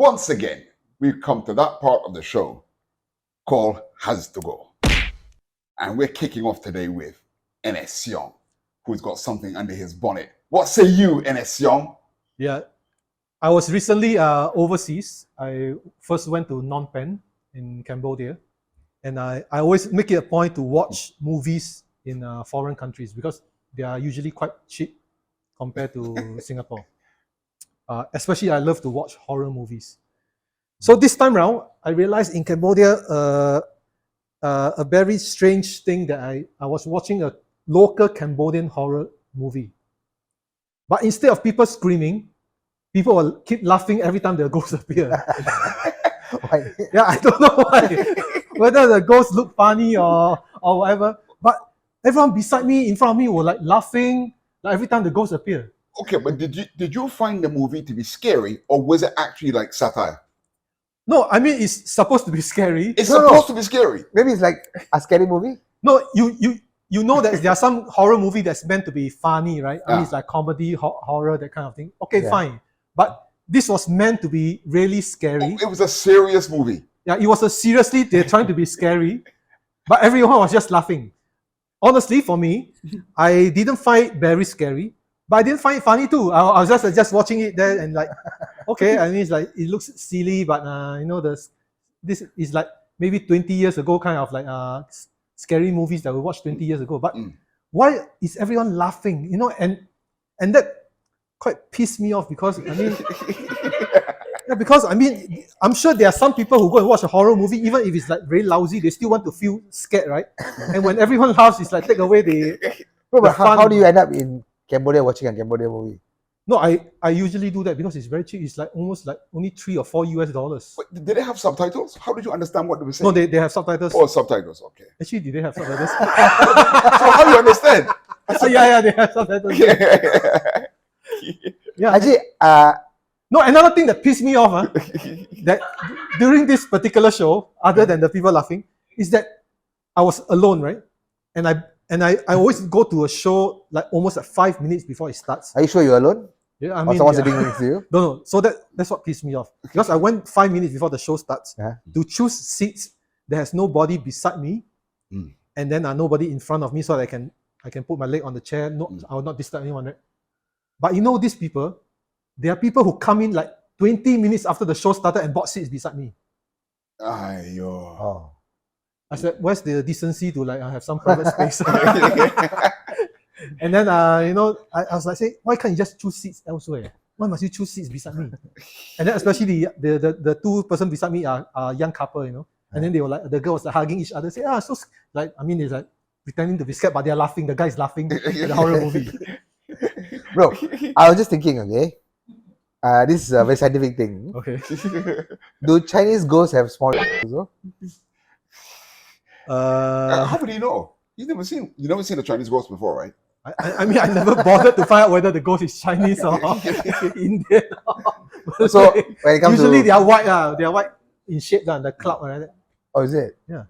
Once again, we've come to that part of the show called Has to Go. And we're kicking off today with NS Young, who's got something under his bonnet. What say you, NS Young? Yeah, I was recently overseas. I first went to Phnom Penh in Cambodia, and I always make it a point to watch movies in foreign countries because they are usually quite cheap compared to Singapore. Especially, I love to watch horror movies. So this time around, I realized in Cambodia a very strange thing that I was watching a local Cambodian horror movie. But instead of people screaming, people will keep laughing every time the ghosts appear. Why? Yeah, I don't know why. Whether the ghosts look funny or whatever. But everyone beside me, in front of me, were like laughing like every time the ghosts appear. Okay, but did you find the movie to be scary, or was it actually like satire? No, I mean it's supposed to be scary. It's supposed to be scary. Maybe it's like a scary movie. No, you know that there are some horror movie that's meant to be funny, right? I mean it's like comedy, horror, that kind of thing. Okay, fine. But this was meant to be really scary. It was a serious movie. Yeah, it was seriously, they're trying to be scary, but everyone was just laughing. Honestly, for me, I didn't find it very scary, but I didn't find it funny too. I was just watching it there and like, okay, I mean, it's like, it looks silly, but you know, this is like maybe 20 years ago kind of like scary movies that we watched 20 years ago. But why is everyone laughing? You know, and that quite pissed me off because, I mean, because I mean, I'm sure there are some people who go and watch a horror movie, even if it's like very lousy, they still want to feel scared, right? And when everyone laughs, it's like take away the But fun. how do you end up in Cambodia watching a Cambodia movie? No, I usually do that because it's very cheap. It's like almost like only $3 or $4 US. Wait, did they have subtitles? How did you understand what they were saying? No, they have subtitles. Oh, subtitles, okay. Actually, did they have subtitles? So how do you understand? yeah, they have subtitles. Yeah. Actually, No, another thing that pissed me off, that during this particular show, other than the people laughing, is that I was alone, right? And I always go to a show like almost like 5 minutes before it starts. are you sure you're alone? Yeah, I Or mean, someone sitting next to you? no. So that's what pissed me off because I went 5 minutes before the show starts to choose seats. There has nobody beside me, and then nobody in front of me, so that I can put my leg on the chair. No, I will not disturb anyone. Right? But you know, these people, there are people who come in like 20 minutes after the show started and bought seats beside me. Ayo. Oh. I said, "Where's the decency to like have some private space?" And then you know, I was like, "Say, why can't you just choose seats elsewhere? Why must you choose seats beside me?" And then especially the two person beside me are young couple, you know. And then they were like, the girls like hugging each other, say, so like, I mean, it's like pretending to be scared, but they're laughing. The guy's laughing at the horror movie. Bro, I was just thinking, okay, this is a very scientific thing. Okay. Do Chinese ghosts have small also? How would you know? You've never seen a Chinese ghost before, right? I mean, I never bothered to find out whether the ghost is Chinese or Indian. So when it comes usually to... they are white, they are white in shape, the cloud, right? Oh, is it? Yeah.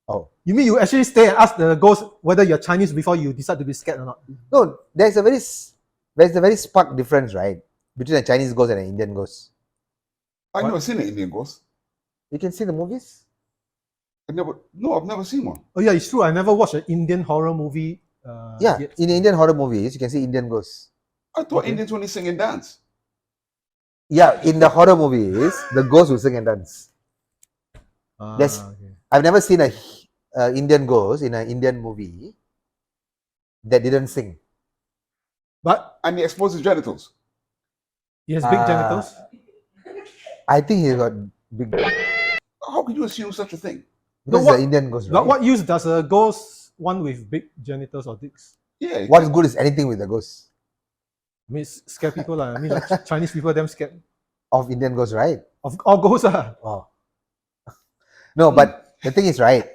Oh. You mean you actually stay and ask the ghost whether you're Chinese before you decide to be scared or not? No, there's a very stark difference, right, between a Chinese ghost and an Indian ghost. I've never seen an Indian ghost. You can see the movies? I've never seen one. Oh yeah, it's true. I never watched an Indian horror movie. Yet. In Indian horror movies, you can see Indian ghosts. I thought Indians only sing and dance. Yeah, in the horror movies, the ghosts will sing and dance. I've never seen a Indian ghost in an Indian movie that didn't sing. And he exposed his genitals. He has big genitals. I think he got big. How could you assume such a thing? Because it's an Indian ghost, right? But what use does a ghost want with big genitals or dicks? Yeah. What good is anything with the ghost? I mean, scare people. I mean, like Chinese people, them scared Of Indian ghosts, right? of all ghosts. Oh. No, but the thing is, right?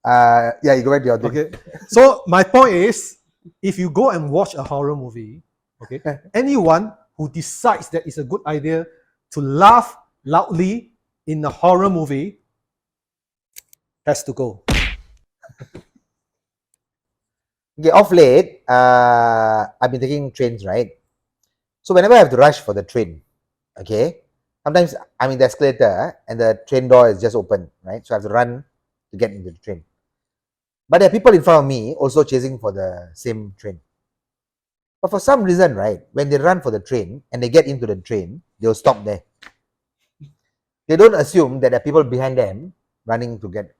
Yeah, you go back to your thing. Okay. So my point is, if you go and watch a horror movie, okay, anyone who decides that it's a good idea to laugh loudly in a horror movie has to go. Okay, off late, I've been taking trains, right? So whenever I have to rush for the train, okay, Sometimes I'm in the escalator and the train door is just open, right? So I have to run to get into the train. But there are people in front of me also chasing for the same train. But for some reason, right, when they run for the train and they get into the train, they'll stop there. They don't assume that there are people behind them running to get.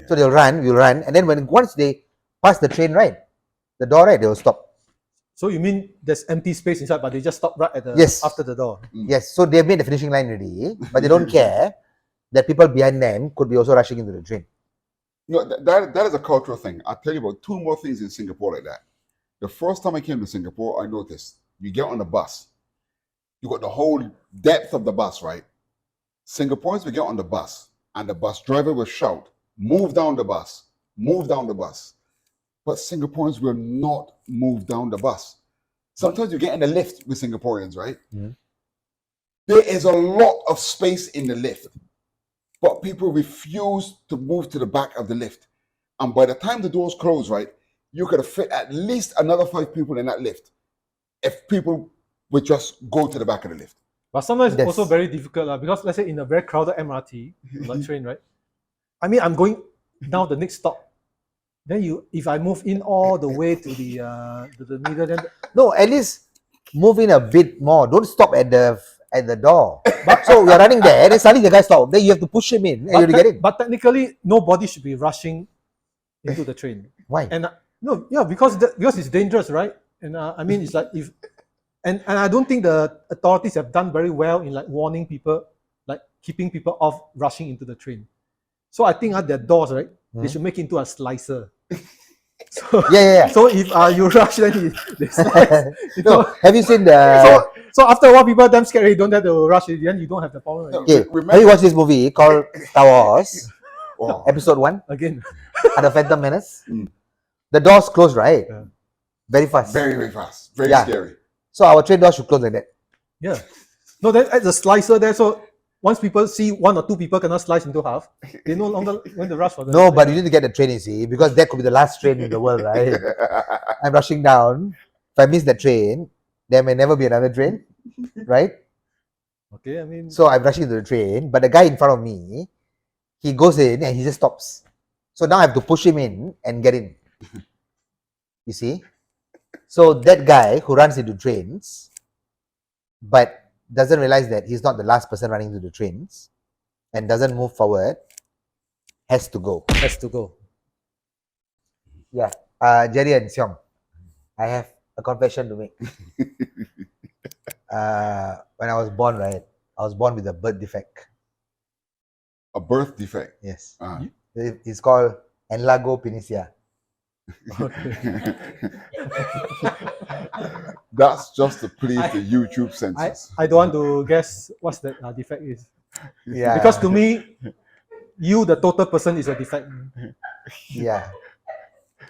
So they'll run, we'll run, and then once they pass the train, right, the door, right, they'll stop. So you mean there's empty space inside, but they just stop right at the Yes. after the door? Yes, so they've made the finishing line already, but they don't care that people behind them could be also rushing into the train. You know, that is a cultural thing. I'll tell you about two more things in Singapore like that. The first time I came to Singapore, I noticed you get on the bus, you got the whole depth of the bus, right? Singaporeans will get on the bus, and the bus driver will shout, "Move down the bus, move down the bus." But Singaporeans will not move down the bus. Sometimes you get in the lift with Singaporeans, right? Mhm. There is a lot of space in the lift, but people refuse to move to the back of the lift. And by the time the doors close, right, you could fit at least another 5 people in that lift if people would just go to the back of the lift. But sometimes it's Yes. also very difficult because let's say in a very crowded MRT, like train, right? I mean, I'm going down the next stop. Then if I move in all the way to the middle, then No, at least move in a bit more. Don't stop at the door. So we are running there, and then suddenly the guy stopped. Then you have to push him in, and you have to get in. but technically nobody should be rushing into the train. Why? And no, yeah, because it's dangerous, right? And I mean, it's like if and I don't think the authorities have done very well in like warning people, like keeping people off rushing into the train. So I think at their doors, right, they should make it into a slicer. So, Yeah. so if you rush, then they slice. You know? No, have you seen the? So after a while, people are damn scared. You don't have to rush it. Then you don't have the problem Okay, Remember- have you watched this movie called Star Wars, Oh, Episode 1, again. The Phantom Menace? Mm. The doors close, right? Yeah. Very fast. very, very fast. Very Yeah. scary. So our train doors should close like that. Yeah. No, then add the slicer there. So once people see 1 or 2 people cannot slice into half, they no longer want to rush for the. No, but you need to get the train, you see, because that could be the last train in the world, right? I'm rushing down. If I miss the train, there may never be another train, right? Okay, I mean. So I'm rushing to the train, but the guy in front of me, he goes in and he just stops. So now I have to push him in and get in. You see? So that guy who runs into trains, but doesn't realize that he's not the last person running into the trains and doesn't move forward, has to go. Has to go. Yeah. Jerry and Xiong, I have a confession to make. When I was born, right, I was born with a birth defect. A birth defect. Yes. Ah. It's called Enlago Pinisia. That's just to please the YouTube censors. I don't want to guess what's the defect is. Yeah. Because to me, you, the total person, is a defect. Yeah.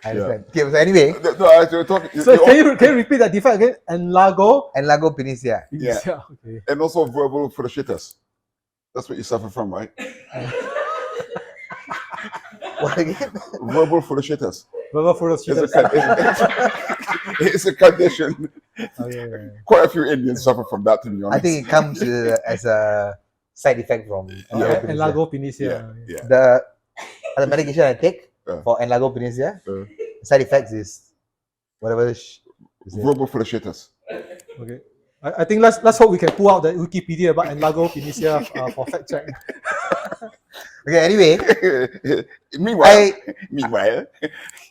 I understand. Okay, so anyway, No, you're talking. So can you repeat that defect again? Enlago. Enlago Pinisia. Yeah. Okay. And also verbal for the shitters. That's what you suffer from, right? What again? Verbal for the shitters. Verbal for It's a condition. Oh, yeah. Quite a few Indians suffer from that, to be honest. I think it comes as a side effect from Enlago Pinisia. Enlago Pinisia. Yeah. The medication I take for Enlago Pinisia, side effects is whatever. Verbal for the shitters. Okay. I think let's hope we can pull out the Wikipedia about Enlago Pinisia for fact check. Okay, anyway, Meanwhile,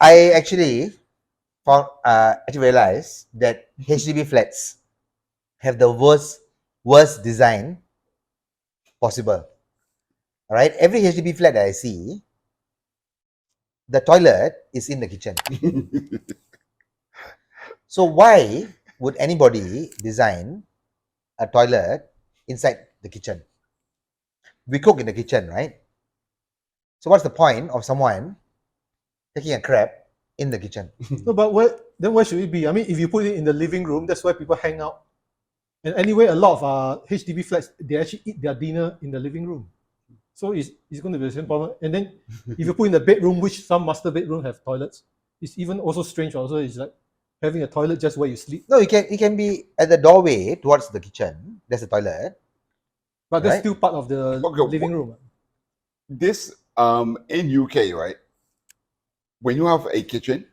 I actually realized that HDB flats have the worst design possible. All right, every HDB flat that I see, the toilet is in the kitchen. So why would anybody design a toilet inside the kitchen? We cook in the kitchen, right? So what's the point of someone taking a crap in the kitchen? No, but where should it be? I mean, if you put it in the living room, that's where people hang out. And anyway, a lot of HDB flats, they actually eat their dinner in the living room. So it's going to be the same problem. And then if you put in the bedroom, which some master bedroom have toilets, it's even also strange. Also, it's like having a toilet just where you sleep. No, it can be at the doorway towards the kitchen. There's a toilet, But that's Right. still part of the Okay, living room. This in UK, right? When you have a kitchen,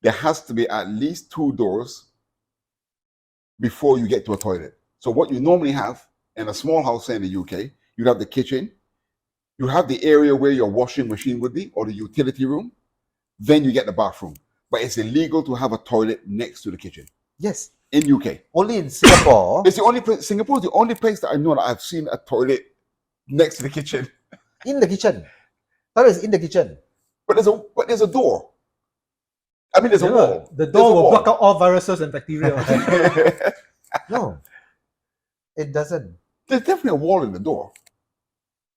there has to be at least 2 doors before you get to a toilet. So what you normally have in a small house in the UK, you'd have the kitchen, you have the area where your washing machine would be, or the utility room, then you get the bathroom. But it's illegal to have a toilet next to the kitchen Yes. in UK. Only in Singapore. It's the only place. Singapore is the only place that I know that I've seen a toilet next to the kitchen. In the kitchen. Toilet is in the kitchen. But there's a door. I mean, there's a Yeah, wall. the There's door a will wall. block out all viruses and bacteria. No. It doesn't. There's definitely a wall in the door.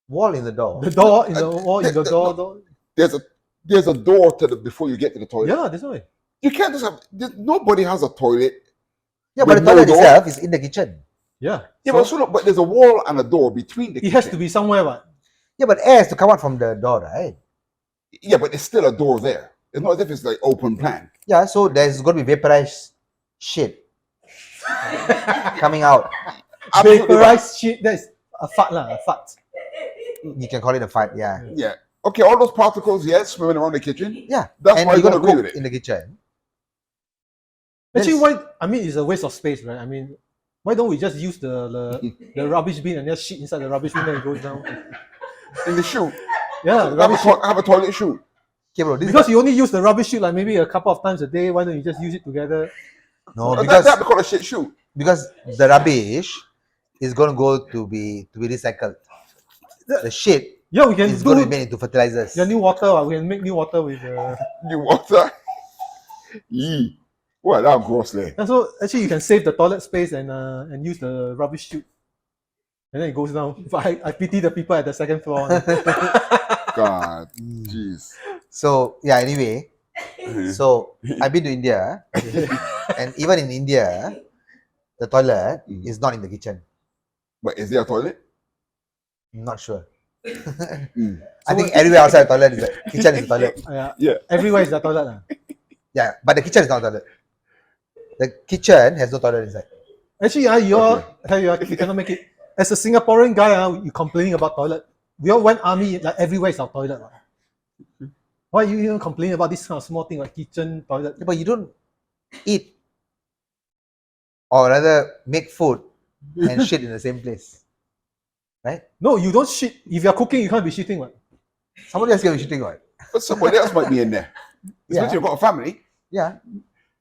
Wall in the door. The door in the wall in the door. There's a door to the before you get to the toilet. Yeah, that's why. You can't just have. Nobody has a toilet. Yeah, but with the toilet no door. itself is in the kitchen. Yeah. Yeah, So but there's a wall and a door between the it kitchen. has to be somewhere, but Yeah, but air has to come out from the door, right? Yeah, but there's still a door there. It's not as if it's like open plan. Yeah, so there's going to be vaporized shit coming out. Absolutely right. vaporized shit. That's a fart lah, a fart. You can call it a fight, yeah. Yeah. Okay, all those particles, yes, swimming around the kitchen. Yeah. That's And why you're you're going gonna to agree with cook it. in the kitchen. Actually, Yes. why? I mean, it's a waste of space, right? I mean, why don't we just use the rubbish bin and just shit inside the rubbish bin and it goes down? In the chute. Yeah, Have rubbish chute. have a toilet chute. Okay, bro, this Because you only use the rubbish chute like maybe a couple of times a day. Why don't you just use it together? no, That be called a shit chute. because the rubbish is going to go to be recycled. The shit Yeah, we can is going to do be made into fertilizers. the new water. We can make new water with. New water. Yee. Well, that's gross there. And so actually, you can save the toilet space and use the rubbish chute, and then it goes down. But I pity the people at the second floor. God, jeez. So yeah, anyway, Mhm. so I've been to India, and even in India, the toilet Mm. is not in the kitchen. But is there a toilet? I'm not sure. Mm. I think everywhere outside the toilet is the kitchen is the toilet. Yeah, Yeah. everywhere is the toilet. lah. Yeah, but the kitchen is not a toilet. The kitchen has no toilet inside. Actually, you cannot make it. As a Singaporean guy, you complaining about toilet. We all went army, like everywhere is our toilet. lah. Why you even complaining about this kind of small thing like kitchen, toilet? Yeah, but you don't eat, or rather make food and shit in the same place, right? No, you don't shit. If you're cooking, you can't be shitting. What? Somebody else can be shitting, right? But somebody else might be in there. Especially Yeah. if you've got a family. Yeah.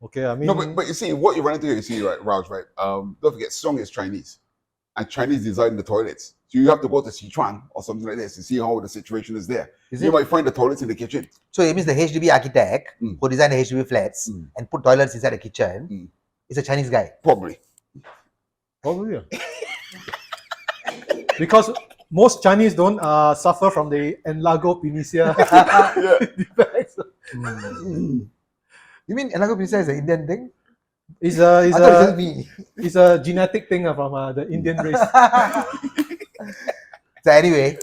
Okay, I mean, No, but you see, what you run into here, you see, right, Raj, right? Don't forget, Song is Chinese. And Chinese design the toilets. So you have to go to Sichuan or something like this to see how the situation is there. Is You it? might find the toilets in the kitchen. So it means the HDB architect Mm. who designed the HDB flats Mm. and put toilets inside the kitchen Mm. is a Chinese guy. Probably. probably. Yeah. Because most Chinese don't suffer from the enlago pinisia defects. You mean Anago Pizza is an Indian thing? It's I thought it's just me. it's a genetic thing from the Indian race. So anyway,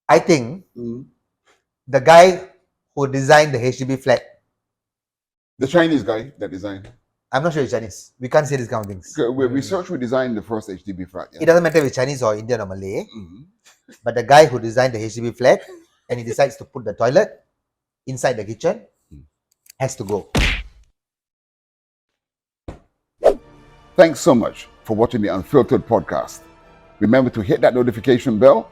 I think Mm. the guy who designed the HDB flat, The Chinese guy that designed. I'm not sure he's Chinese. We can't say these kind of things. Okay, we research, we designed the first HDB flat. It doesn't matter if it's Chinese or Indian or Malay, Mhm. but the guy who designed the HDB flat and he decides to put the toilet inside the kitchen has to go. Thanks so much for watching the Unfiltered podcast. Remember to hit that notification bell,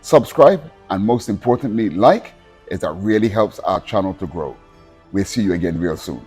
subscribe, and most importantly, like, as that really helps our channel to grow. We'll see you again real soon.